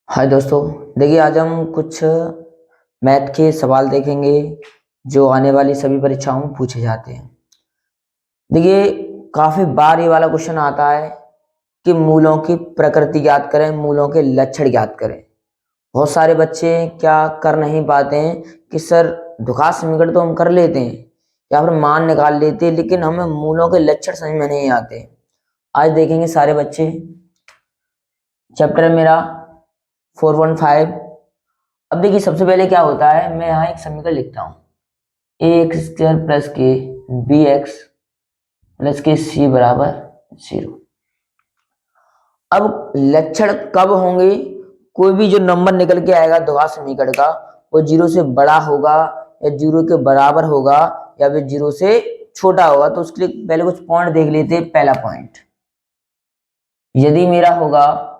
हाय दोस्तों, देखिए आज हम कुछ मैथ के सवाल देखेंगे जो आने वाली सभी परीक्षाओं में पूछे जाते हैं। देखिए काफी बार ये वाला क्वेश्चन आता है कि मूलों की प्रकृति ज्ञात करें, मूलों के लक्षण ज्ञात करें। बहुत सारे बच्चे क्या कर नहीं पाते हैं कि सर धुखा समीकरण तो हम कर लेते हैं या फिर मान निकाल लेते हैं, लेकिन हमें मूलों के लक्षण समझ में नहीं आते। आज देखेंगे सारे बच्चे। चैप्टर मेरा 415। अब देखिए सबसे पहले क्या होता है, मैं यहाँ एक समीकरण लिखता हूँ ए एक्स स्क्वायर प्लस के बी एक्स प्लस के सी बराबर 0। अब लक्षण कब होंगे? कोई भी जो नंबर निकल के आएगा द्विघात समीकरण का वो 0 से बड़ा होगा या 0 के बराबर होगा या फिर 0 से छोटा होगा। तो उसके लिए पहले कुछ पॉइंट देख लेते हैं। पहला पॉइंट, यदि मेरा होगा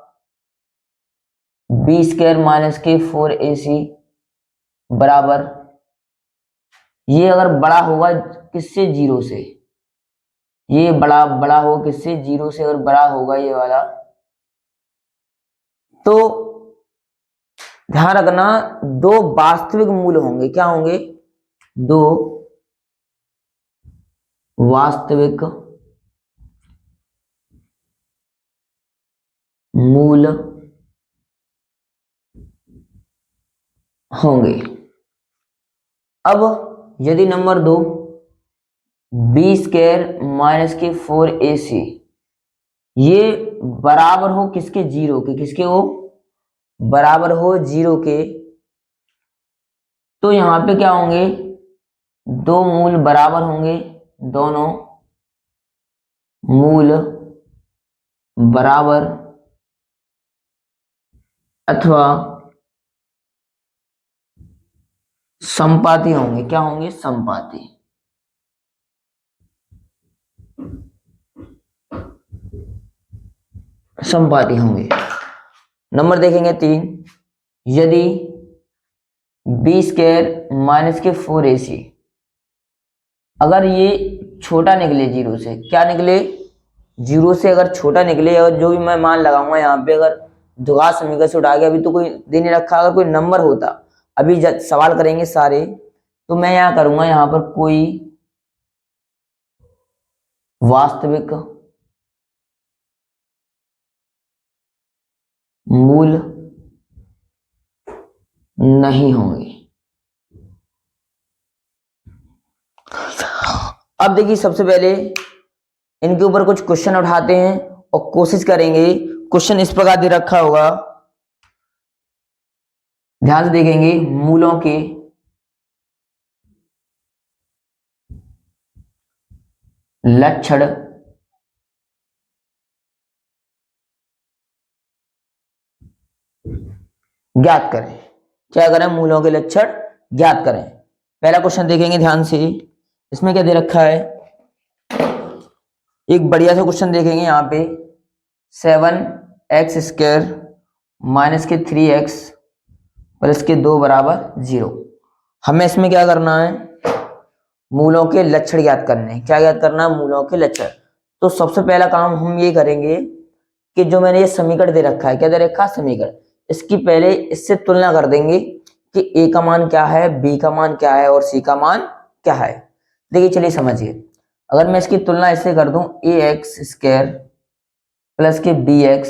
बी स्क्वायर माइनस के 4ac बराबर, ये अगर बड़ा होगा किससे? 0 से। ये बड़ा बड़ा हो किससे? 0 से। अगर बड़ा होगा ये वाला, तो ध्यान रखना दो वास्तविक मूल होंगे। क्या होंगे? दो वास्तविक मूल होंगे। अब यदि नंबर 2 बी स्क्वायर माइनस के 4ac ये बराबर हो किसके? 0 के। किसके हो? बराबर हो 0 के, तो यहां पे क्या होंगे? दो मूल बराबर होंगे, दोनों मूल बराबर अथवा संपाती होंगे। क्या होंगे? संपाती। संपाती होंगे। नंबर देखेंगे 3, यदि बी स्क्वायर माइनस के 4ac अगर ये छोटा निकले 0 से। क्या निकले? 0 से अगर छोटा निकले, और जो भी मैं मान लगाऊंगा यहाँ पे, अगर द्विघात समीकरण से उठा के, अभी तो कोई दे नहीं रखा, अगर कोई नंबर होता, अभी सवाल करेंगे सारे, तो मैं यहाँ करूंगा यहाँ पर कोई वास्तविक मूल नहीं होंगे। अब देखिए सबसे पहले इनके ऊपर कुछ क्वेश्चन उठाते हैं और कोशिश करेंगे। क्वेश्चन इस प्रकार दे रखा होगा, ध्यान से देखेंगे। मूलों के लक्षण ज्ञात करें। क्या करें? मूलों के लक्षण ज्ञात करें। पहला क्वेश्चन देखेंगे ध्यान से। इसमें क्या दे रखा है? एक बढ़िया सा क्वेश्चन देखेंगे यहाँ पे। 7x स्क्वायर माइनस के 3x प्लस के 2 बराबर 0। हमें इसमें क्या करना है? मूलों के लक्षण ज्ञात करने हैं। क्या ज्ञात करना है? मूलों के लक्षण। तो सबसे पहला काम हम ये करेंगे कि जो मैंने ये समीकरण दे रखा है, क्या दे रखा है? समीकरण। इसकी पहले इससे तुलना कर देंगे कि a का मान क्या है, b का मान क्या है और c का मान क्या है। देखिए चलिए समझिए। अगर मैं इसकी तुलना इससे कर दूं, ax स्क्वायर प्लस के bx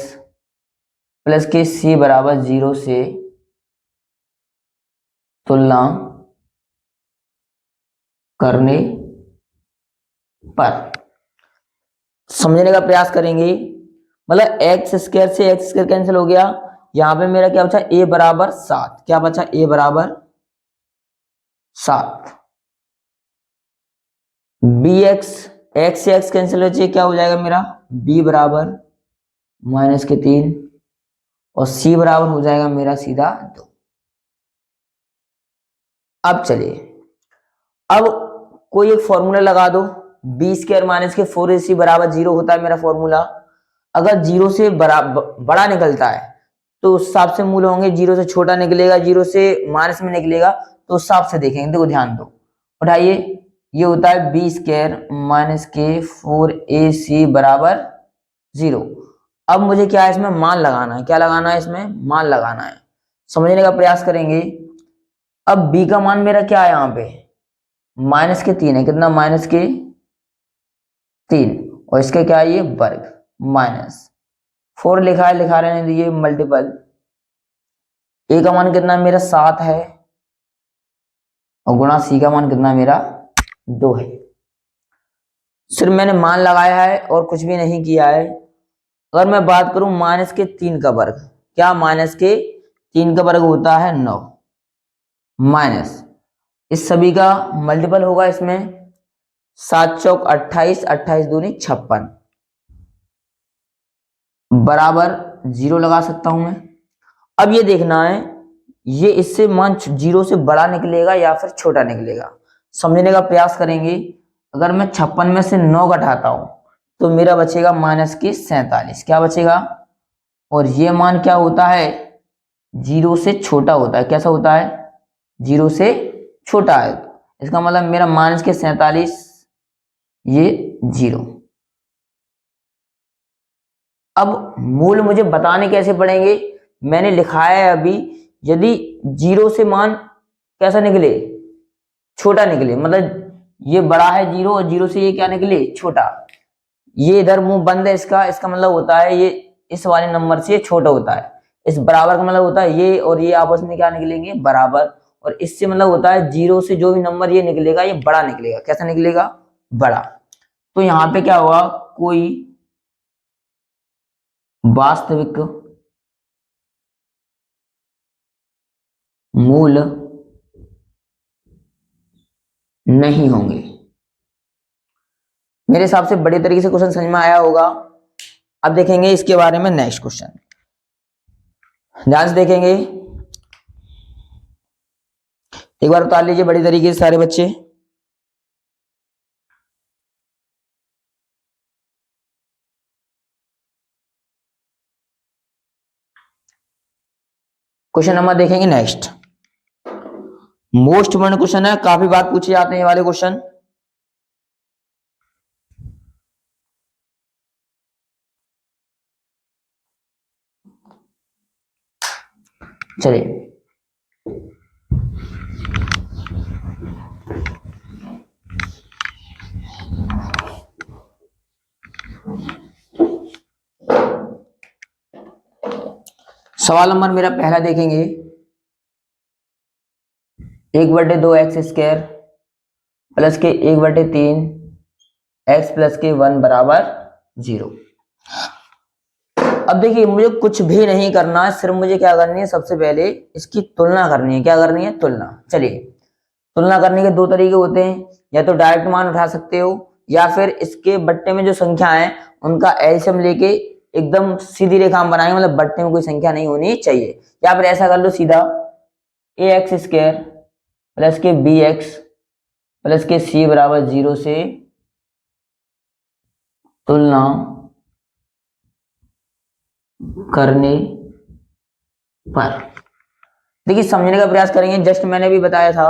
प्लस के c बराबर 0 से तुलना करने पर समझने का प्रयास करेंगे। मतलब एक्स स्क्वायर से एक्स स्क्वायर कैंसिल हो गया। यहां पे मेरा क्या बचा? a बराबर 7। क्या बचा? a बराबर 7। बी एक्स, एक्स से एक्स कैंसिल हो जाए, क्या हो जाएगा मेरा? b बराबर माइनस के 3 और c बराबर हो जाएगा मेरा सीधा 2। अब चलिए, अब कोई एक फॉर्मूला लगा दो। बी स्क्वायर माइनस के 4ac बराबर 0 होता है मेरा फॉर्मूला। अगर 0 से बड़ा निकलता है तो उस हिसाब से मूल होंगे। 0 से छोटा निकलेगा, 0 से माइनस में निकलेगा तो उस हिसाब से देखेंगे। देखो ध्यान दो, उठाइए। ये होता है बी स्क्वायर माइनस के 4ac बराबर 0। अब मुझे क्या है इसमें मान लगाना है, क्या लगाना है इसमें मान लगाना है, समझने का प्रयास करेंगे। अब b का मान मेरा क्या है यहाँ पे -3 है, कितना -3, और इसके क्या है ये वर्ग, -4 लिखा है, लिखा रहने दीजिए, मल्टीपल a का मान कितना मेरा 7 है और गुणा c का मान कितना मेरा 2 है। सिर्फ मैंने मान लगाया है और कुछ भी नहीं किया है। अगर मैं बात करूं -3 का वर्ग, क्या -3 का वर्ग होता है 9, माइनस इस सभी का मल्टीपल होगा इसमें, 7 चौक 28, 28 दूनी 56, बराबर 0 लगा सकता हूं मैं। अब ये देखना है ये इससे मान 0 से बड़ा निकलेगा या फिर छोटा निकलेगा, समझने का प्रयास करेंगे। अगर मैं 56 में से 9 घटाता हूं तो मेरा बचेगा -47, क्या बचेगा, और ये मान क्या होता है 0 से छोटा होता है, कैसा होता है 0 से छोटा है, इसका मतलब मेरा -47 ये 0। अब मूल मुझे बताने कैसे पड़ेंगे, मैंने लिखा है अभी, यदि 0 से मान कैसा निकले छोटा निकले, मतलब ये बड़ा है 0 और 0 से ये क्या निकले छोटा, ये इधर मुंह बंद है इसका, इसका मतलब होता है ये इस वाले नंबर से छोटा होता है। इस बराबर का मतलब होता है ये और ये आपस में क्या निकलेंगे बराबर, और इससे मतलब होता है 0 से जो भी नंबर ये निकलेगा ये बड़ा निकलेगा, कैसा निकलेगा बड़ा। तो यहाँ पे क्या होगा, कोई वास्तविक मूल नहीं होंगे। मेरे हिसाब से बड़े तरीके से क्वेश्चन समझ में आया होगा। अब देखेंगे इसके बारे में नेक्स्ट क्वेश्चन, ध्यान से देखेंगे, एक बार उतार लीजिए बड़ी तरीके से सारे बच्चे। क्वेश्चन नंबर देखेंगे नेक्स्ट, मोस्ट इम्पोर्टेंट क्वेश्चन है, काफी बार पूछे जाते हैं ये वाले क्वेश्चन। चलिए सवाल नंबर मेरा पहला देखेंगे, 1/2x² प्लस के 1/3 x प्लस के 1 बराबर 0। अब देखिए मुझे कुछ भी नहीं करना है, सिर्फ मुझे क्या करनी है, सबसे पहले इसकी तुलना करनी है, क्या करनी है तुलना। चलिए तुलना करने के दो तरीके होते हैं, या तो डायरेक्ट मान उठा सकते हो या फिर इसके बट्टे में जो संख्या है उनका एलसीएम लेके एकदम सीधी रेखा हम बनाएंगे, मतलब बट्टे में कोई संख्या नहीं होनी चाहिए। या फिर ऐसा कर लो सीधा, ax² प्लस के bx प्लस के c बराबर 0 से तुलना करने पर, देखिए समझने का प्रयास करेंगे। जस्ट मैंने भी बताया था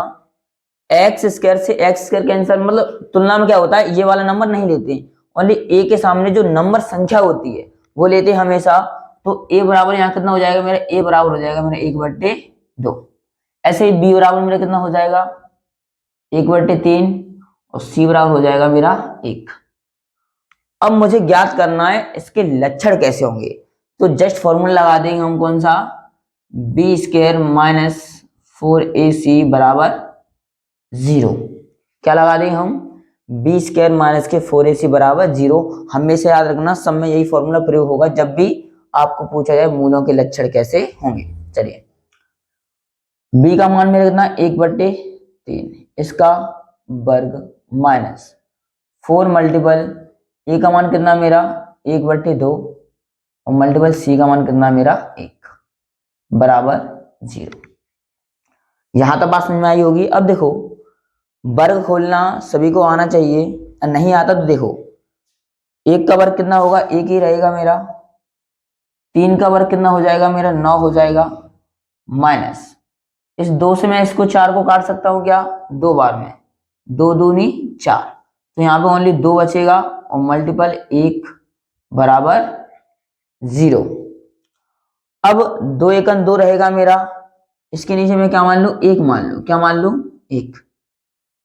x² से x² कैंसिल, मतलब तुलना में क्या होता है ये वाला नंबर नहीं लेते, ओनली a के सामने जो नंबर संख्या होती है वो लेते हैं हमेशा। तो a बराबर यहाँ कितना हो जाएगा मेरा, a बराबर हो जाएगा मेरा 1/2। ऐसे ही b बराबर मेरा कितना हो जाएगा 1/3 और c बराबर हो जाएगा मेरा 1। अब मुझे ज्ञात करना है इसके लक्षण कैसे होंगे, तो जस्ट फॉर्मूला लगा देंगे हम, कौन सा, b² माइनस 4ac बराबर 0। क्या लगा देंगे हम, b² माइनस के 4ac बराबर 0। हमेशा याद रखना सब में यही फॉर्मूला प्रयोग होगा जब भी आपको पूछा जाए मूलों के लक्षण कैसे होंगे। चलिए b का मान मेरा कितना 1/3, इसका वर्ग माइनस 4 मल्टीपल a का मान कितना मेरा 1/2 और मल्टीपल c का मान कितना मेरा 1 बराबर 0। यहां तक बात समझ में आई होगी। अब देखो वर्ग खोलना सभी को आना चाहिए, नहीं आता तो देखो 1 का वर्ग कितना होगा 1 ही रहेगा मेरा, 3 का वर्ग कितना हो जाएगा मेरा 9 हो जाएगा, माइनस इस 2 से मैं इसको 4 को काट सकता हूं क्या 2 बार में, 2 दूनी 4, तो यहाँ पे ओनली 2 बचेगा और मल्टीपल 1 बराबर 0। अब 2 एकन 2 रहेगा मेरा, इसके नीचे मैं क्या मान लू, 1 मान लू, क्या मान लू, 1।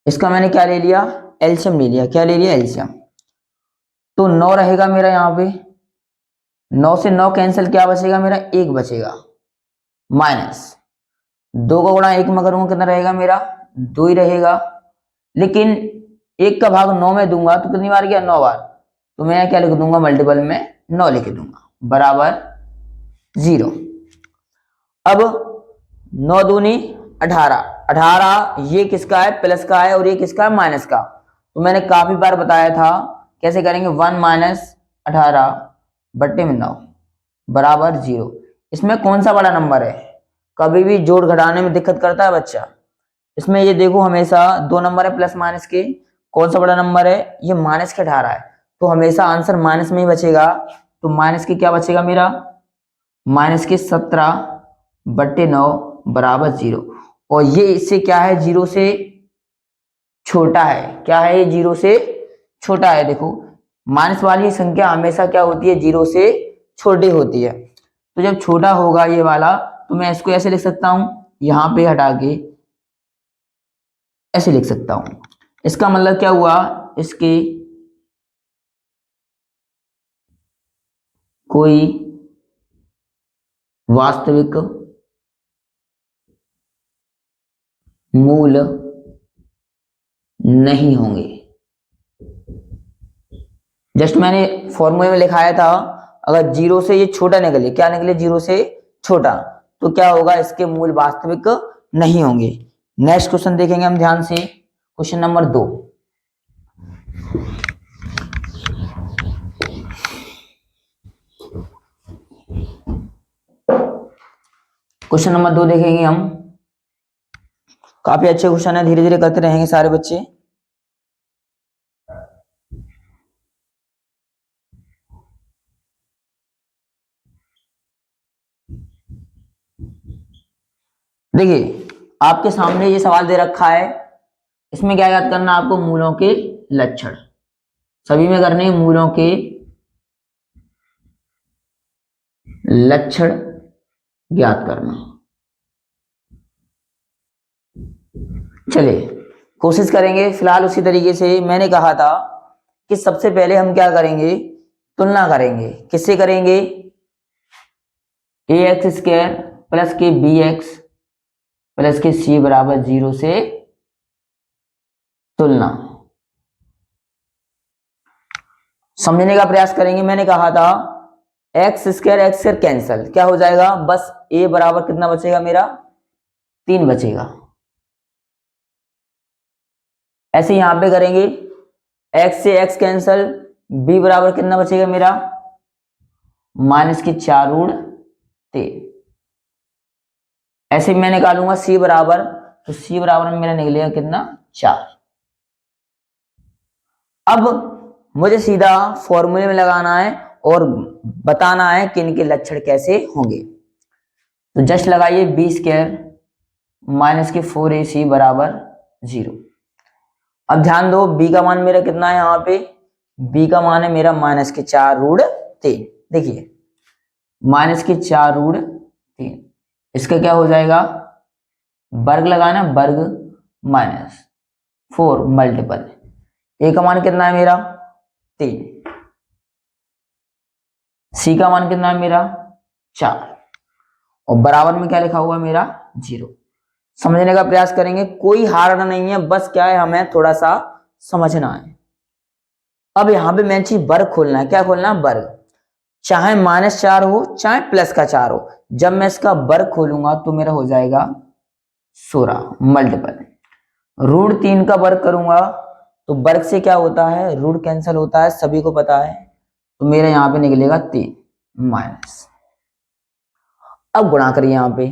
इसका मैंने क्या ले लिया, एलसीएम ले लिया, क्या ले लिया, एलसीएम। तो 9 रहेगा मेरा यहाँ पे, 9 से 9 कैंसिल, क्या बचेगा मेरा, 1 बचेगा, माइनस 2 को गुणा 1 में करूंगा कितना रहेगा मेरा, 2 ही रहेगा। लेकिन 1 का भाग 9 में दूंगा तो कितनी बार गया, 9 बार, तो मैं क्या लिख दूंगा, मल्टीपल में 9 लिख दूंगा, बराबर 0। अब 9 दूनी 18, 18 ये किसका है, प्लस का है, और ये किसका है, माइनस का। तो मैंने काफी बार बताया था कैसे करेंगे, 1 माइनस 18 बट्टे में 9 बराबर 0। इसमें कौन सा बड़ा नंबर है, कभी भी जोड़ घटाने में दिक्कत करता है बच्चा, इसमें ये देखो हमेशा 2 नंबर है प्लस माइनस के, कौन सा बड़ा नंबर है, ये माइनस के 18 है, तो हमेशा आंसर माइनस में ही बचेगा। तो माइनस के क्या बचेगा मेरा, माइनस के 17 बट्टे 9 बराबर 0। और ये इससे क्या है, 0 से छोटा है, क्या है, ये 0 से छोटा है। देखो माइनस वाली संख्या हमेशा क्या होती है, 0 से छोटी होती है। तो जब छोटा होगा ये वाला, तो मैं इसको ऐसे लिख सकता हूं, यहां पे हटा के ऐसे लिख सकता हूं। इसका मतलब क्या हुआ, इसके कोई वास्तविक मूल नहीं होंगे। जस्ट मैंने फॉर्मूले में लिखाया था, अगर 0 से ये छोटा निकले, क्या निकले, 0 से छोटा, तो क्या होगा, इसके मूल वास्तविक नहीं होंगे। नेक्स्ट क्वेश्चन देखेंगे हम ध्यान से, क्वेश्चन नंबर 2। क्वेश्चन नंबर 2 देखेंगे हम, काफी अच्छे क्वेश्चन है, धीरे धीरे करते रहेंगे सारे बच्चे। देखिए आपके सामने ये सवाल दे रखा है, इसमें क्या याद करना आपको, मूलों के लक्षण, सभी में करने हैं, मूलों के लक्षण ज्ञात करना। चलिए कोशिश करेंगे। फिलहाल उसी तरीके से मैंने कहा था कि सबसे पहले हम क्या करेंगे, तुलना करेंगे, किससे करेंगे, ax² प्लस के bx प्लस के c बराबर 0 से तुलना समझने का प्रयास करेंगे। मैंने कहा था x² कैंसल, क्या हो जाएगा, बस a बराबर कितना बचेगा मेरा, 3 बचेगा। ऐसे यहां पे करेंगे, x से x कैंसल, b बराबर कितना बचेगा मेरा, माइनस की 4√3। ऐसे मैं निकालूंगा c बराबर, तो c बराबर में मेरा निकलेगा कितना, 4। अब मुझे सीधा फॉर्मूले में लगाना है और बताना है कि इनके लक्षण कैसे होंगे। तो जस्ट लगाइए b² माइनस के 4ac बराबर 0। अब ध्यान दो b का मान मेरा कितना है, यहाँ पे b का मान है मेरा माइनस के 4√3। देखिए माइनस के 4√3, इसका क्या हो जाएगा, वर्ग लगाना, वर्ग माइनस 4 मल्टीपल, a का मान कितना है मेरा 3, c का मान कितना है मेरा 4, और बराबर में क्या लिखा हुआ है मेरा 0। समझने का प्रयास करेंगे, कोई हारना नहीं है, बस क्या है, हमें थोड़ा सा समझना है। अब यहां पे मेन चीज वर्ग खोलना है, क्या खोलना है, वर्ग, चाहे -4 हो चाहे प्लस का 4 हो, जब मैं इसका वर्ग खोलूंगा तो मेरा हो जाएगा 16 मल्टीपल, √3 का वर्ग करूंगा तो वर्ग से क्या होता है, रूट कैंसिल होता है, सभी को पता है, तो मेरा यहां पे निकलेगा 3 माइनस। अब गुणा करिए, यहां पे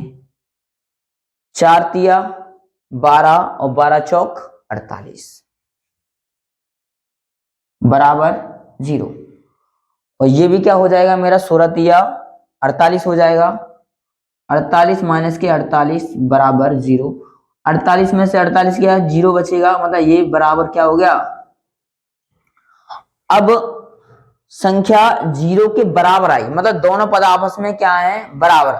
4 तिया 12 और 12 चौक 48 बराबर 0, और ये भी क्या हो जाएगा मेरा 16 तिया 48 हो जाएगा, 48 माइनस के 48 बराबर 0। 48 में से 48 क्या है, 0 बचेगा, मतलब ये बराबर क्या हो गया। अब संख्या 0 के बराबर आई, मतलब दोनों पद आपस में क्या है, बराबर।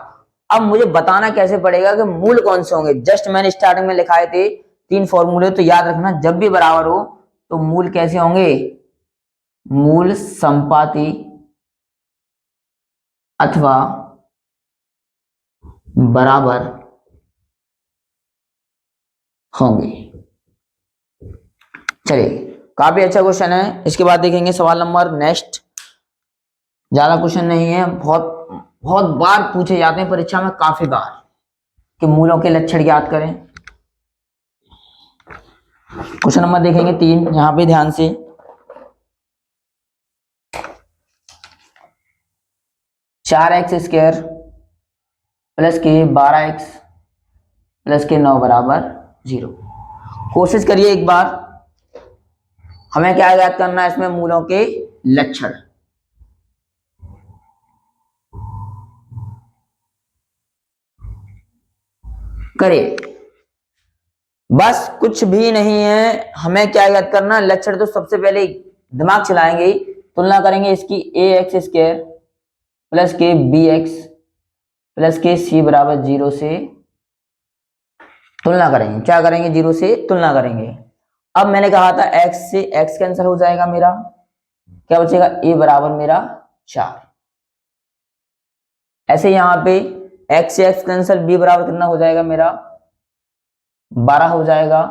अब मुझे बताना कैसे पड़ेगा कि मूल कौन से होंगे। जस्ट मैंने स्टार्टिंग में लिखाए थे 3 फॉर्मूले, तो याद रखना जब भी बराबर हो तो मूल कैसे होंगे, मूल संपाती अथवा बराबर होंगे। चलिए, काफी अच्छा क्वेश्चन है। इसके बाद देखेंगे सवाल नंबर नेक्स्ट। ज्यादा क्वेश्चन नहीं है, बहुत बहुत बार पूछे जाते हैं परीक्षा में, काफी बार, कि मूलों के लक्षण ज्ञात करें। क्वेश्चन नंबर देखेंगे 3, यहां पे ध्यान से। चार एक्स स्क्वायर प्लस के 12x प्लस के 9 बराबर 0। कोशिश करिए एक बार, हमें क्या ज्ञात करना है इसमें, मूलों के लक्षण। करिए, बस कुछ भी नहीं है, हमें क्या याद करना, लक्षण। तो सबसे पहले दिमाग चलाएंगे, तुलना करेंगे इसकी ax स्क्वायर प्लस के bx प्लस के c बराबर 0 से तुलना करेंगे। क्या करेंगे, 0 से तुलना करेंगे। अब मैंने कहा था x से x कैंसिल हो जाएगा, मेरा क्या बचेगा, a बराबर मेरा 4। ऐसे यहां पे x से x कैंसिल, b बराबर कितना हो जाएगा मेरा 12 हो जाएगा,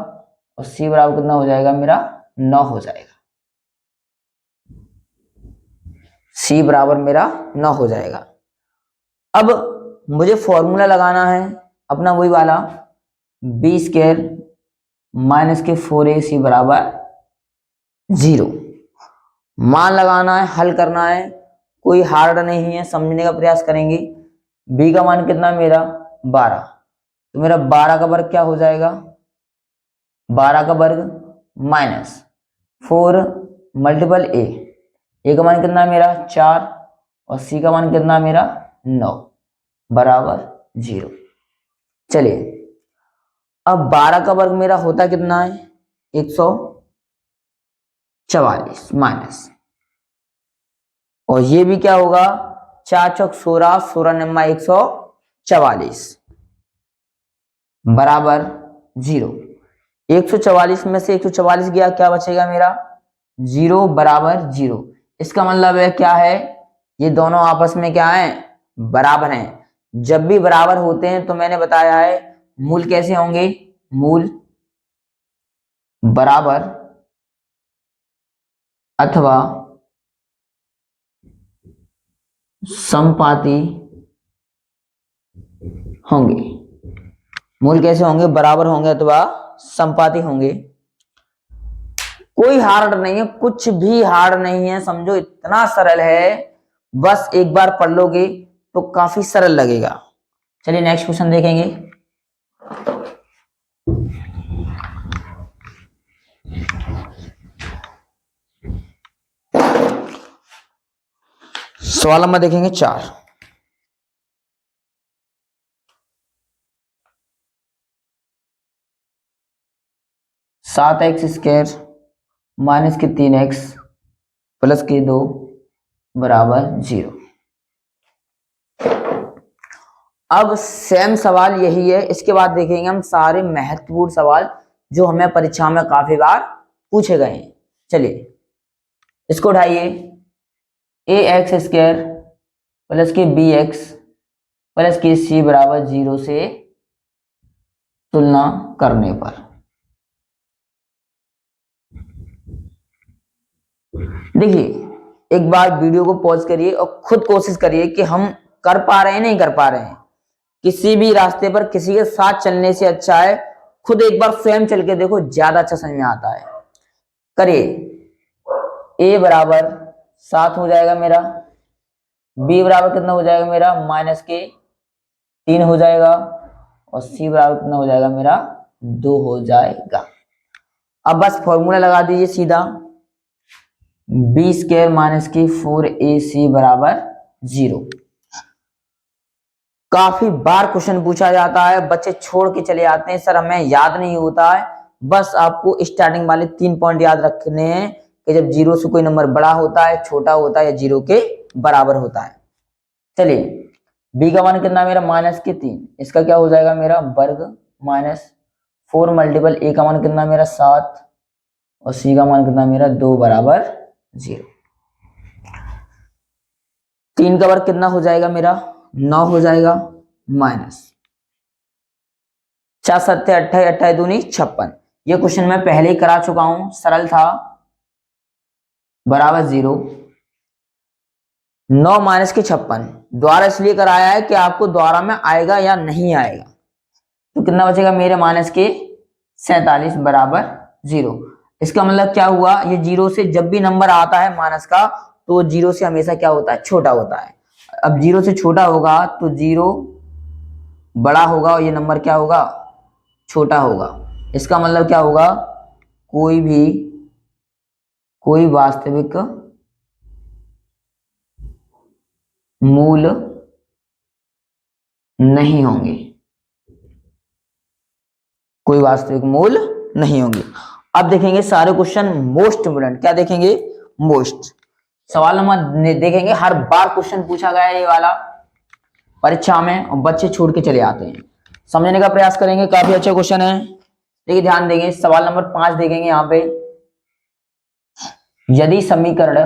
और c बराबर कितना हो जाएगा मेरा 9 हो जाएगा। c बराबर मेरा 9 हो जाएगा। अब मुझे फॉर्मूला लगाना है अपना वही वाला, बी स्क्वायर माइनस के 4ac बराबर 0। मान लगाना है, हल करना है, कोई हार्ड नहीं है, समझने का प्रयास करेंगे। b का मान कितना मेरा 12, तो मेरा 12 का वर्ग क्या हो जाएगा, 12 का वर्ग माइनस 4 मल्टीपल a का मान कितना मेरा 4, और c का मान कितना मेरा 9 बराबर 0। चलिए, अब 12 का वर्ग मेरा होता कितना है 144 माइनस, और ये भी क्या होगा 4 चौक 16, 16 नम्मा 144 बराबर 0। 144 में से 144 गया, क्या बचेगा मेरा 0 बराबर 0। इसका मतलब है क्या है, ये दोनों आपस में क्या है, बराबर हैं। जब भी बराबर होते हैं तो मैंने बताया है मूल कैसे होंगे, मूल बराबर अथवा समपाती होंगे। मूल कैसे होंगे, बराबर होंगे अथवा समपाती होंगे। कोई हार्ड नहीं है, कुछ भी हार्ड नहीं है, समझो इतना सरल है, बस एक बार पढ़ लोगे तो काफी सरल लगेगा। चलिए नेक्स्ट क्वेश्चन देखेंगे। सवाल नंबर देखेंगे 4। सात एक्स स्क्वायर माइनस के 3x प्लस के 2 बराबर 0। अब सेम सवाल यही है, इसके बाद देखेंगे हम सारे महत्वपूर्ण सवाल जो हमें परीक्षा में काफी बार पूछे गए हैं। चलिए इसको उठाइए, ए एक्स स्क्वायर प्लस के बी एक्स प्लस के सी बराबर 0 से तुलना करने पर। देखिए, एक बार वीडियो को पॉज करिए और खुद कोशिश करिए कि हम कर पा रहे हैं नहीं कर पा रहे हैं। किसी भी रास्ते पर किसी के साथ चलने से अच्छा है खुद एक बार स्वयं चल के देखो, ज्यादा अच्छा समझ में आता है। करिए, a बराबर 7 हो जाएगा मेरा, b बराबर कितना हो जाएगा मेरा माइनस के 3 हो जाएगा, और c बराबर कितना हो जाएगा मेरा 2 हो जाएगा। अब बस फॉर्मूला लगा दीजिए सीधा, बी स्क्वायर माइनस की 4ac बराबर 0। काफी बार क्वेश्चन पूछा जाता है, बच्चे छोड़ के चले जाते हैं, सर हमें याद नहीं होता है। बस आपको स्टार्टिंग वाले 3 पॉइंट याद रखने हैं कि जब जीरो से कोई नंबर बड़ा होता है, छोटा होता है या जीरो के बराबर होता है। चलिए बी का मान कितना मेरा -3, इसका क्या हो जाएगा मेरा वर्ग माइनस 4 मल्टीपल ए का मान कितना मेरा 7 और सी का मान कितना मेरा 2 बराबर 0। 3 का वर्ग कितना हो जाएगा मेरा 9 हो जाएगा माइनस 4 7 28 28 दूनी 56। ये क्वेश्चन मैं पहले ही करा चुका हूं, सरल था, बराबर 0। 9 माइनस के 56 द्वारा इसलिए कराया है कि आपको द्वारा में आएगा या नहीं आएगा। तो कितना बचेगा मेरे माइनस के 47 बराबर 0। इसका मतलब क्या हुआ, ये जीरो से जब भी नंबर आता है माइनस का तो जीरो से हमेशा क्या होता है, छोटा होता है। अब जीरो से छोटा होगा तो जीरो बड़ा होगा और ये नंबर क्या होगा, छोटा होगा। इसका मतलब क्या होगा, कोई वास्तविक मूल नहीं होंगे, कोई वास्तविक मूल नहीं होंगे। अब देखेंगे सारे क्वेश्चन मोस्ट इंपोर्टेंट, क्या देखेंगे, मोस्ट सवाल नंबर देखेंगे। हर बार क्वेश्चन पूछा गया है ये वाला परीक्षा में और बच्चे छोड़ के चले आते हैं, समझने का प्रयास करेंगे, काफी अच्छा क्वेश्चन है। देखिए ध्यान देंगे, सवाल नंबर 5 देखेंगे यहाँ पे, यदि समीकरण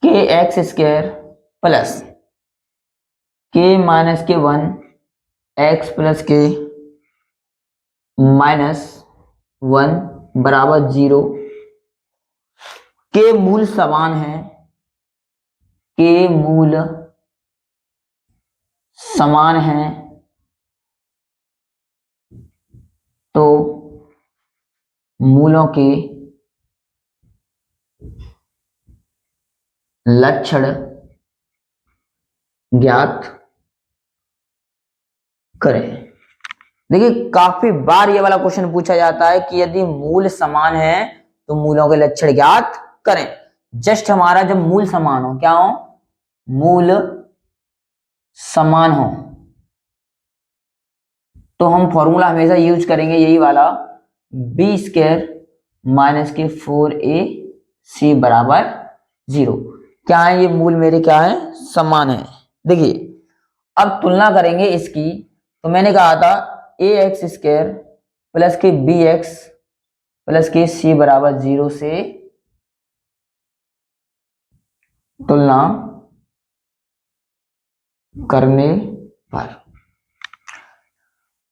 के एक्स स्क्वायर प्लस के माइनस के 1 एक्स प्लस के -1 बराबर 0 के मूल समान है, के मूल समान है, तो मूलों के लक्षण ज्ञात करें। देखिए काफी बार ये वाला क्वेश्चन पूछा जाता है कि यदि मूल समान है तो मूलों के लक्षण ज्ञात करें। जस्ट हमारा जब मूल समान हो, क्या हो, मूल समान हो, तो हम फॉर्मूला हमेशा यूज करेंगे यही वाला, बी स्क्वायर माइनस के 4ac बराबर 0। क्या है ये मूल मेरे, क्या है, समान है। देखिए अब तुलना करेंगे इसकी, तो मैंने कहा था ए एक्स स्क्वायर प्लस के बी एक्स प्लस के सी बराबर 0 से तुलना करने पर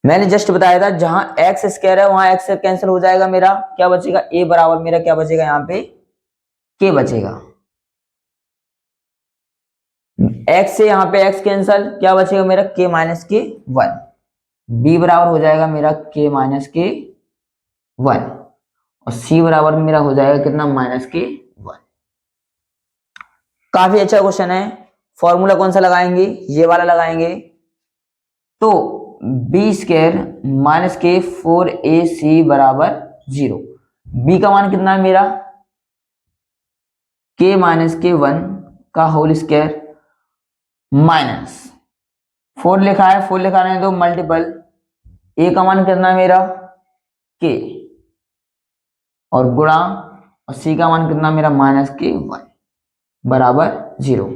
मैंने जस्ट बताया था जहां एक्स स्क्वायर है वहां एक्स कैंसिल हो जाएगा, मेरा क्या बचेगा, ए बराबर मेरा क्या बचेगा यहाँ पे, के बचेगा। एक्स से यहाँ पे एक्स कैंसिल, क्या बचेगा मेरा, के माइनस के 1। बी बराबर हो जाएगा मेरा के माइनस के 1 और सी बराबर मेरा हो जाएगा कितना, माइनस के 1। काफी अच्छा क्वेश्चन है। फॉर्मूला कौन सा लगाएंगे, ये वाला लगाएंगे। तो बी स्क्वायर माइनस के 4ac बराबर 0। बी का मान कितना है मेरा, के माइनस के 1 का होल स्क्वायर माइनस 4 लिखा है, 4 लिखा है तो मल्टीपल ए का मान कितना है मेरा, के, और गुणा और सी का मान कितना मेरा, माइनस के 1 बराबर 0।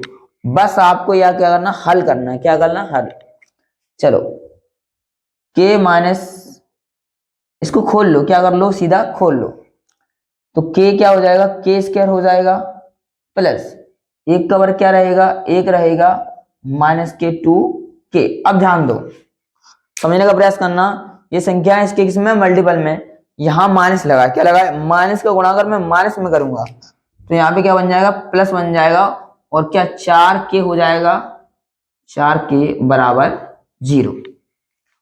बस आपको यह क्या करना, हल करना है, क्या करना, हल। चलो के माइनस, इसको खोल लो, क्या कर लो, सीधा खोल लो, तो के क्या हो जाएगा, के स्क्वायर हो जाएगा प्लस एक का वर्ग क्या रहेगा, एक रहेगा माइनस के 2k। अब ध्यान दो, समझने का प्रयास करना, ये संख्या है इसके किसमें, मल्टीपल में, यहां माइनस लगा, क्या लगा, माइनस का गुणा अगर मैं माइनस में करूंगा तो यहाँ पे क्या बन जाएगा, प्लस बन जाएगा, और क्या 4k हो जाएगा, 4k बराबर 0।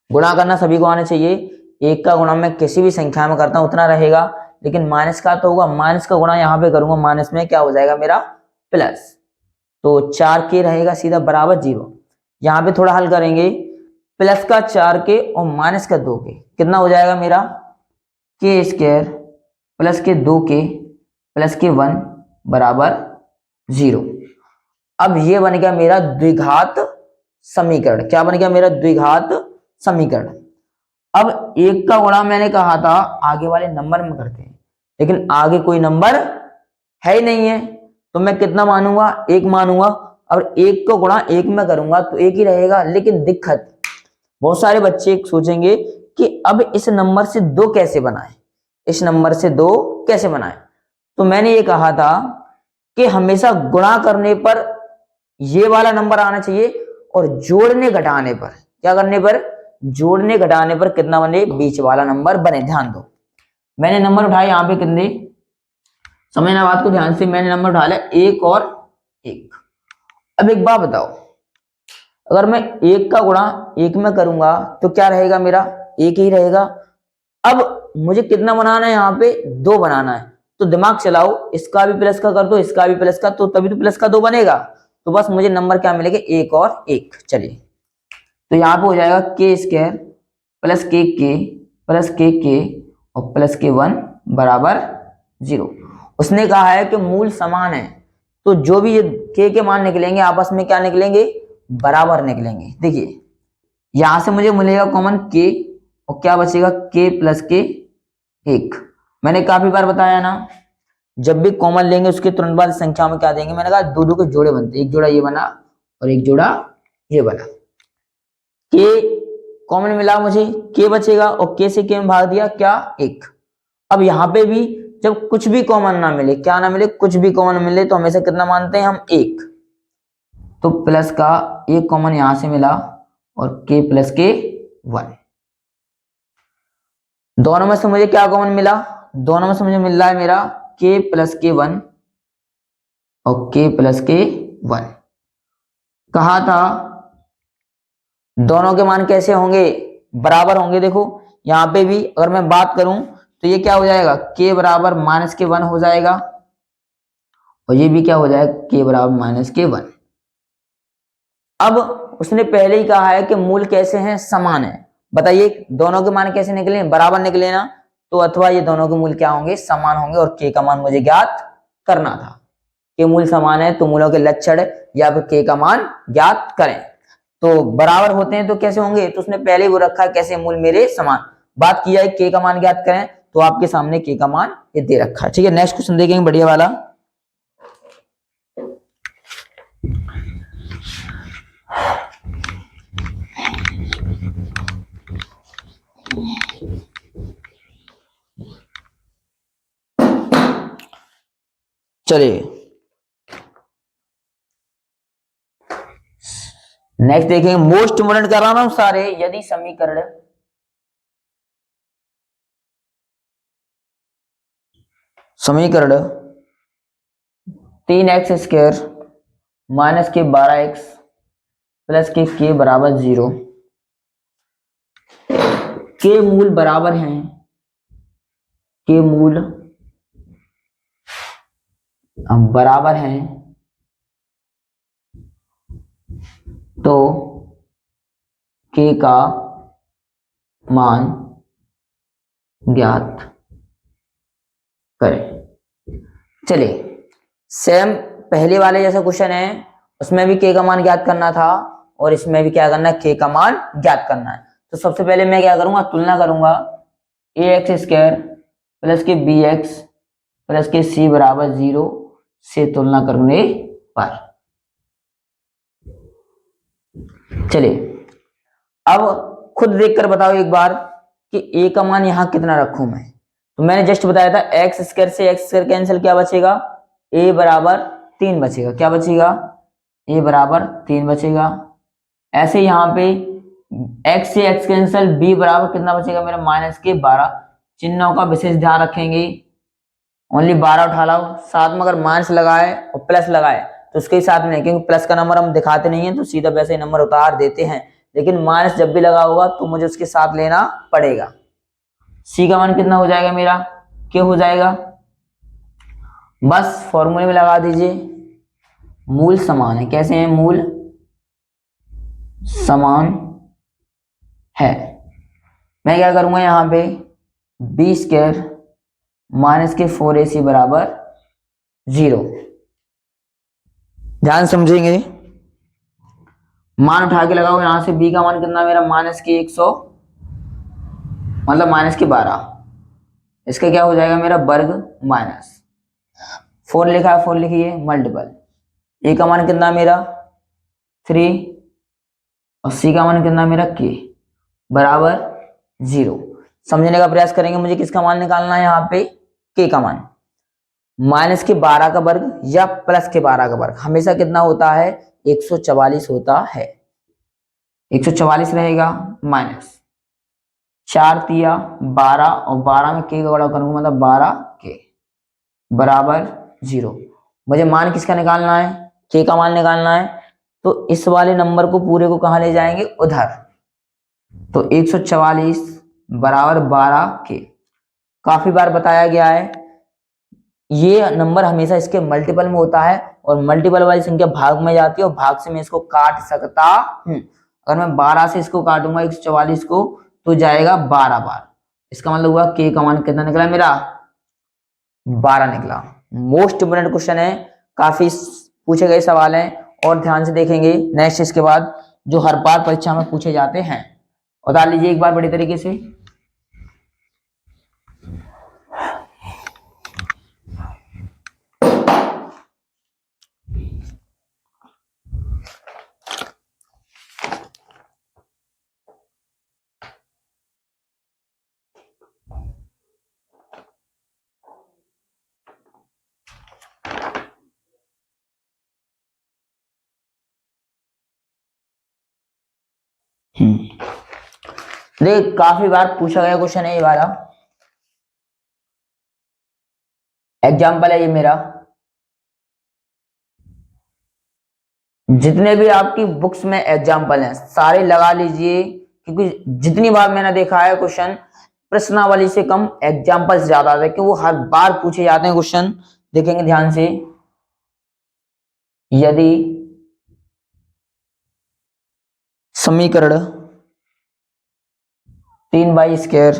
गुणा करना सभी को आना चाहिए, एक का गुणा मैं किसी भी संख्या में करता हूं उतना रहेगा, लेकिन माइनस का तो होगा, माइनस का गुणा यहाँ पे करूंगा, माइनस में क्या हो जाएगा मेरा, प्लस, तो 4k रहेगा सीधा बराबर 0। यहाँ पे थोड़ा हल करेंगे, प्लस का 4k और माइनस का 2k कितना हो जाएगा मेरा, के स्क्वायर प्लस के 2k प्लस के 1 बराबर 0। अब ये बन गया मेरा द्विघात समीकरण। क्या बन गया मेरा? द्विघात समीकरण। अब एक का गुणा मैंने कहा था आगे वाले नंबर में करते हैं, लेकिन आगे कोई नंबर है ही नहीं है, तो मैं कितना मानूंगा? एक मानूंगा। और एक को गुणा एक में करूंगा तो एक ही रहेगा। लेकिन दिक्कत, बहुत सारे बच्चे सोचेंगे कि अब इस नंबर से दो कैसे बनाएं, इस नंबर से दो कैसे बनाएं। तो मैंने ये कहा था कि हमेशा गुणा करने पर ये वाला नंबर आना चाहिए, और जोड़ने घटाने पर, क्या करने पर? जोड़ने घटाने पर कितना बने? बीच वाला नंबर बने। ध्यान दो, मैंने नंबर उठाए यहाँ पे कितने, समझना बात को ध्यान से, मैंने नंबर उठा लिया एक और एक। अब एक बात बताओ, अगर मैं एक का गुणा एक में करूंगा तो क्या रहेगा मेरा? एक ही रहेगा। अब मुझे कितना बनाना है? यहाँ पे दो बनाना है। तो दिमाग चलाओ, इसका भी प्लस का कर दो, इसका भी प्लस का, तो तभी तो प्लस का दो बनेगा। तो बस मुझे नंबर क्या मिलेगा? एक और एक। चलिए, तो यहाँ पे हो जाएगा के स्क्वायर प्लस के प्लस के और प्लस के वन बराबर 0। उसने कहा है कि मूल समान है, तो जो भी ये के मान निकलेंगे आपस में क्या निकलेंगे? बराबर निकलेंगे। देखिए यहां से मुझे मिलेगा कॉमन के, और क्या बचेगा? के प्लस के एक। मैंने काफी बार बताया ना, जब भी कॉमन लेंगे उसके तुरंत बाद संख्या में क्या देंगे? मैंने कहा दो दो के जोड़े बनते, एक जोड़ा ये बना और एक जोड़ा ये बना। के कॉमन मिला मुझे, के बचेगा, और के से के में भाग दिया क्या? एक। अब यहाँ पे भी जब कुछ भी कॉमन ना मिले, क्या ना मिले? कुछ भी कॉमन मिले, तो हमेशा कितना मानते हैं हम? एक। तो प्लस का एक कॉमन यहां से मिला और के प्लस के वन। दोनों में से मुझे क्या कॉमन मिला? दोनों में से मुझे मिल रहा है मेरा के प्लस के वन और के प्लस के वन। कहा था दोनों के मान कैसे होंगे? बराबर होंगे। देखो यहां पे भी अगर मैं बात करूं तो ये क्या हो जाएगा? के बराबर माइनस के वन हो जाएगा, और ये भी क्या हो जाएगा? के बराबर माइनस के वन। अब उसने पहले ही कहा है कि मूल कैसे हैं? समान है। बताइए दोनों के मान कैसे निकले? बराबर निकले ना, तो अथवा ये दोनों के मूल क्या होंगे? समान होंगे। और के का मान मुझे ज्ञात करना था कि मूल समान है तो मूलों के लक्षण या फिर के का मान ज्ञात करें। तो बराबर होते हैं तो कैसे होंगे? तो उसने पहले वो रखा कैसे मूल मेरे समान। बात किया है के का मान ज्ञात करें, तो आपके सामने के का मान ये दे रखा है। ठीक है, नेक्स्ट क्वेश्चन देखेंगे बढ़िया वाला। चलिए नेक्स्ट देखेंगे, मोस्ट इम्पोर्टेंट कर रहा हूं सारे। यदि समीकरण समीकरण 3x² माइनस के 12x प्लस के बराबर 0 के मूल बराबर हैं, के मूल बराबर हैं, तो के का मान ज्ञात करें। चलिए सेम पहले वाले जैसा क्वेश्चन है, उसमें भी के का मान ज्ञात करना था और इसमें भी क्या करना है? के का मान ज्ञात करना है। तो सबसे पहले मैं क्या करूंगा? तुलना करूंगा ax² प्लस के bx प्लस के c बराबर 0 से तुलना करने पर। चलिए अब खुद देखकर बताओ एक बार कि a का मान यहां कितना रखूं मैं। तो मैंने जस्ट बताया था x² से x² कैंसिल, क्या बचेगा? a बराबर 3 बचेगा। क्या बचेगा? a बराबर 3 बचेगा। ऐसे यहाँ पे x से x कैंसिल, b बराबर कितना बचेगा मेरा? माइनस के 12। चिन्हों का विशेष ध्यान रखेंगे, ओनली 12 उठा लो। साथ में अगर माइनस लगाए और प्लस लगाए तो उसके साथ में, क्योंकि प्लस का नंबर हम दिखाते नहीं है तो सीधा वैसे ही नंबर उतार देते हैं, लेकिन माइनस जब भी लगा होगा तो मुझे उसके साथ लेना पड़ेगा। सी का मान कितना हो जाएगा मेरा? क्या हो जाएगा? बस फॉर्मूले में लगा दीजिए, मूल समान है। कैसे हैं? मूल समान है। मैं क्या करूंगा यहां पे b² माइनस के 4ac बराबर 0। ध्यान समझेंगे, मान उठा के लगाओ यहां से, b का मान कितना मेरा माइनस के 100 मतलब माइनस के 12, इसका क्या हो जाएगा मेरा वर्ग माइनस 4 लिखा है, 4 लिखिए मल्टीपल, a का मान कितना मेरा 3 और c का मान कितना मेरा k बराबर 0। समझने का प्रयास करेंगे, मुझे किसका मान निकालना है यहाँ पे, k का मान। माइनस के 12 का वर्ग या प्लस के 12 का वर्ग हमेशा कितना होता है, 144 होता है, 144 रहेगा माइनस 4 तिया 12 और 12 में के का गुणा करूंगा मतलब 12 के बराबर 0। मुझे मान किसका निकालना है, के का मान निकालना है, तो इस वाले नंबर को पूरे को कहां ले जाएंगे, उधर। तो 144 बराबर 12 के, काफी बार बताया गया है ये नंबर हमेशा इसके मल्टीपल में होता है और मल्टीपल वाली संख्या भाग में जाती है और भाग से मैं इसको काट सकता हूं। अगर मैं 12 से इसको काटूंगा 144 को तो जाएगा 12 बार, इसका मतलब हुआ के का मान कितना निकला मेरा, 12 निकला। मोस्ट इंपोर्टेंट क्वेश्चन है, काफी पूछे गए सवाल हैं और ध्यान से देखेंगे नेक्स्ट इसके बाद जो हर बार परीक्षा में पूछे जाते हैं। बता लीजिए एक बार बड़ी तरीके से। देख काफी बार पूछा गया क्वेश्चन है ये वाला, एग्जाम्पल है ये मेरा। जितने भी आपकी बुक्स में एग्जाम्पल हैं सारे लगा लीजिए, क्योंकि जितनी बार मैंने देखा है क्वेश्चन प्रश्नावली से कम एग्जाम्पल ज्यादा आते हैं, क्योंकि वो हर बार पूछे जाते हैं क्वेश्चन। देखेंगे ध्यान से, यदि समीकरण 3y²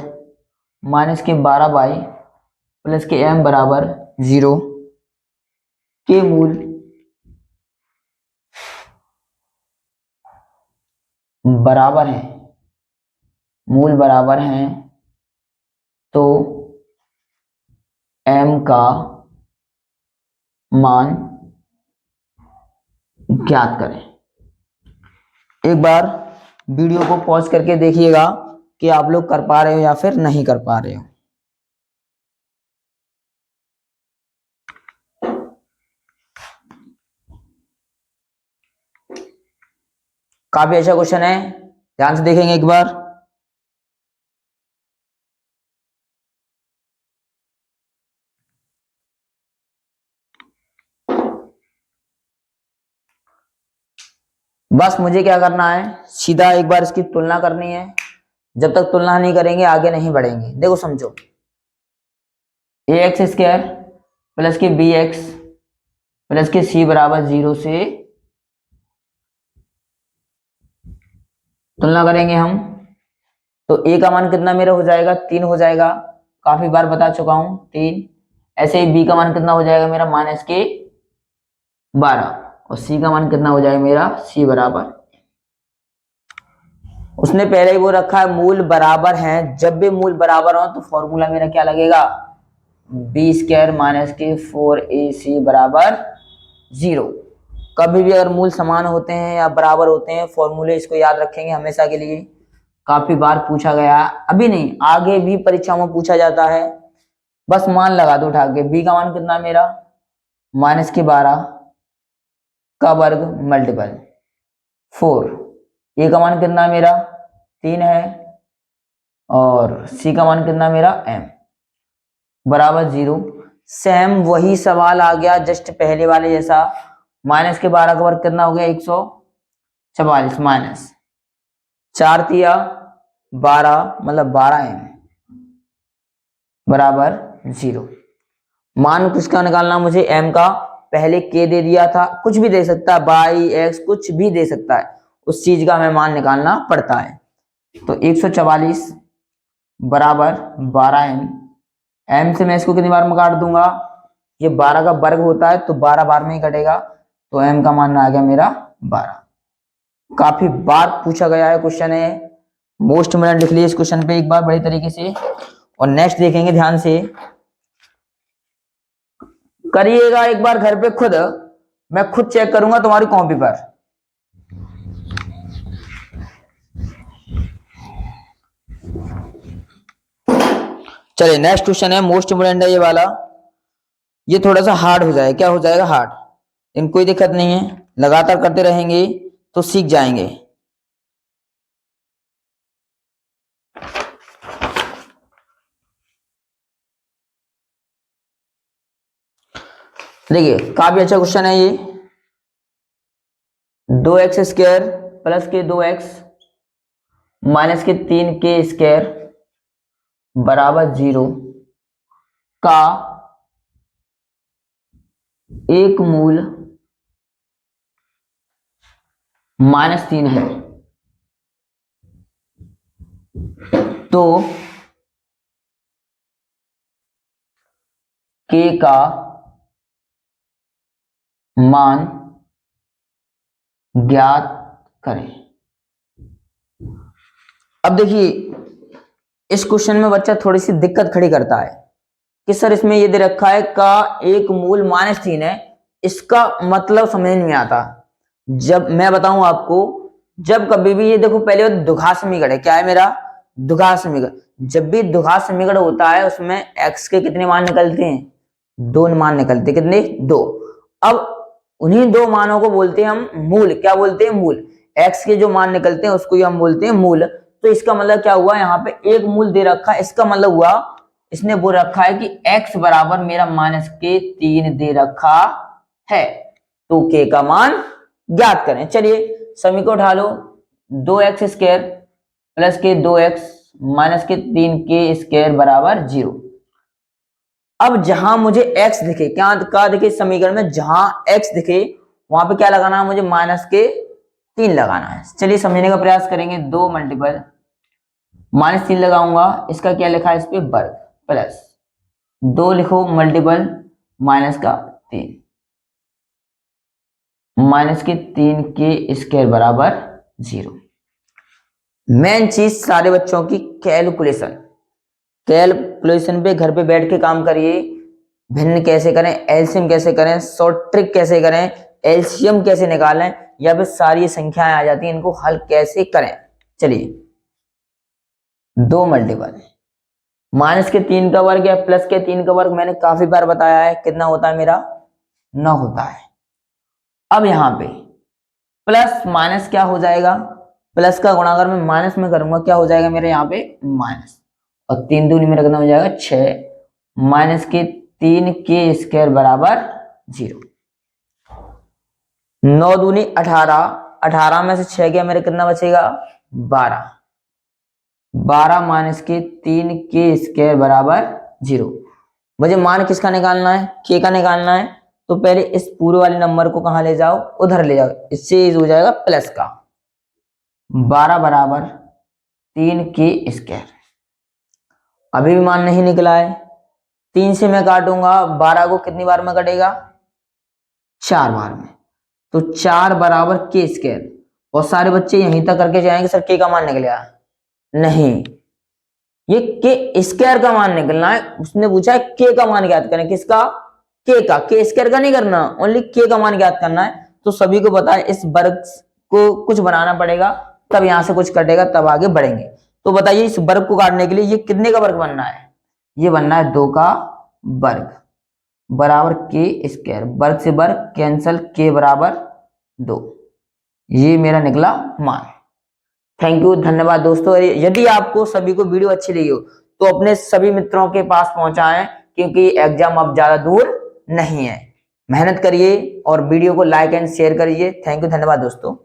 माइनस के 12y प्लस के m बराबर 0 के मूल बराबर है, मूल बराबर हैं, तो m का मान ज्ञात करें। एक बार वीडियो को पॉज करके देखिएगा कि आप लोग कर पा रहे हो या फिर नहीं कर पा रहे हो। काफी अच्छा क्वेश्चन है, ध्यान से देखेंगे एक बार। बस मुझे क्या करना है, सीधा एक बार इसकी तुलना करनी है। जब तक तुलना नहीं करेंगे आगे नहीं बढ़ेंगे। देखो समझो, ax² प्लस के bx प्लस के c बराबर 0 से तुलना करेंगे हम, तो a का मान कितना मेरा हो जाएगा, 3 हो जाएगा, काफी बार बता चुका हूं 3। ऐसे ही b का मान कितना हो जाएगा मेरा माइनस के 12 और c का मान कितना हो जाएगा मेरा c बराबर, उसने पहले ही वो रखा है मूल बराबर हैं। जब भी मूल बराबर हो तो फॉर्मूला मेरा क्या लगेगा, b² माइनस के 4ac बराबर 0। कभी भी अगर मूल समान होते हैं या बराबर होते हैं फॉर्मूले इसको याद रखेंगे हमेशा के लिए। काफी बार पूछा गया, अभी नहीं आगे भी परीक्षा में पूछा जाता है। बस मान लगा दो उठा के, b का मान कितना मेरा माइनस के 12 का वर्ग मल्टीपल 4, a का मान कितना मेरा 3 है और c का मान कितना मेरा m बराबर 0। सेम वही सवाल आ गया जस्ट पहले वाले जैसा, माइनस के 12 का वर्ग कितना हो गया 144 माइनस 4 तिया 12 मतलब 12m बराबर 0। मान किसका निकालना मुझे, m का। पहले k दे दिया था, कुछ भी दे सकता है, y x कुछ भी दे सकता है, उस चीज का हमें मान निकालना पड़ता है। तो 144 बराबर 12m, m से मैं इसको कितनी बार में काट दूंगा, ये 12 का वर्ग होता है तो 12 बार में ही कटेगा, तो m का मान आ गया मेरा 12। काफी बार पूछा गया है क्वेश्चन है, मोस्ट इम्पोर्टेंट लिख लीजिए इस क्वेश्चन पे एक बार बड़ी तरीके से। और नेक्स्ट देखेंगे ध्यान से, करिएगा एक बार घर पे खुद, मैं खुद चेक करूंगा तुम्हारी कॉपी पर। चलिए नेक्स्ट क्वेश्चन है, मोस्ट इम्पोर्टेंट है ये वाला, ये थोड़ा सा हार्ड हो जाए, क्या हो जाएगा हार्ड, इन कोई दिक्कत नहीं है, लगातार करते रहेंगे तो सीख जाएंगे। देखिए काफी अच्छा क्वेश्चन है ये, 2x² प्लस के 2x माइनस के 3k² बराबर 0 का एक मूल -3 है, तो k का मान ज्ञात करें। अब देखिए इस क्वेश्चन में बच्चा थोड़ी सी दिक्कत खड़ी करता है कि सर इसमें ये दे रखा है का एक मूल -3 है, इसका मतलब समझ नहीं आता। जब मैं बताऊं आपको, जब कभी भी ये देखो पहले द्विघात समीकरण है, क्या है मेरा द्विघात समीकरण, जब भी द्विघात समीकरण होता है उसमें x के कितने मान निकलते हैं, 2 मान निकलते हैं, कितने 2। अब उन्हीं 2 मानों को बोलते हैं हम मूल, क्या बोलते हैं मूल, x के जो मान निकलते हैं उसको हम बोलते हैं मूल। तो इसका मतलब क्या हुआ, यहाँ पे एक मूल दे रखा है, इसका मतलब हुआ इसने बोल रखा है कि x बराबर मेरा -3 दे रखा है, तो k का मान ज्ञात करें। चलिए समीकरण उठा लो, 2x² प्लस के 2x माइनस के 3k² बराबर 0। अब जहां मुझे x दिखे, क्या दिखे समीकरण में, जहां x दिखे वहां पे क्या लगाना है मुझे, -3 लगाना है। चलिए समझने का प्रयास करेंगे, 2 मल्टीपल -3 लगाऊंगा, इसका क्या लिखा है इस पे वर्ग, प्लस 2 लिखो मल्टीपल -3 माइनस के 3k² बराबर 0। मेन चीज सारे बच्चों की कैलकुलेशन पे घर पे बैठ के काम करिए, भिन्न कैसे करें, एलसीएम कैसे करें, शॉर्ट ट्रिक कैसे करें, एलसीएम कैसे निकालें, या फिर सारी संख्याएं आ जाती हैं इनको हल कैसे करें। चलिए 2 मल्टीपल -3 का वर्ग या प्लस के 3 का वर्ग, मैंने काफी बार बताया है कितना होता है मेरा 9 होता है। अब यहां पे प्लस माइनस क्या हो जाएगा, प्लस का गुणा अगर मैं माइनस में करूंगा क्या हो जाएगा मेरे यहाँ पे माइनस, और 3 दूनी में रखना हो जाएगा 6 माइनस के 3k² बराबर 0। 9 दूनी 18, 18 में से 6 गया मेरे कितना बचेगा 12, 12 माइनस के 3k² बराबर 0। मुझे मान किसका निकालना है, k का निकालना है, तो पहले इस पूरे वाले नंबर को कहां ले जाओ, उधर ले जाओ, इससे हो जाएगा प्लस का 12 बराबर 3k²। अभी भी मान नहीं निकला है, 3 से मैं काटूंगा 12 को, कितनी बार में कटेगा 4 बार में, तो 4 बराबर k²। और सारे बच्चे यहीं तक करके जाएंगे सर k का मान निकल गया, नहीं ये k² का मान निकलना है, उसने पूछा है k का मान ज्ञात करें, किसका k² का नहीं करना, ओनली k का मान ज्ञात करना है। तो सभी को पता है इस वर्ग को कुछ बनाना पड़ेगा, तब यहां से कुछ कटेगा, तब आगे बढ़ेंगे। तो बताइए इस वर्ग को काटने के लिए ये कितने का वर्ग बनना है, ये बनना है 2 का वर्ग बराबर k², वर्ग से वर्ग कैंसल, k बराबर 2, ये मेरा निकला मान। थैंक यू, धन्यवाद दोस्तों। यदि आपको सभी को वीडियो अच्छी लगी हो तो अपने सभी मित्रों के पास पहुंचाएं, क्योंकि एग्जाम अब ज्यादा दूर नहीं है। मेहनत करिए और वीडियो को लाइक एंड शेयर करिए। थैंक यू, धन्यवाद दोस्तों।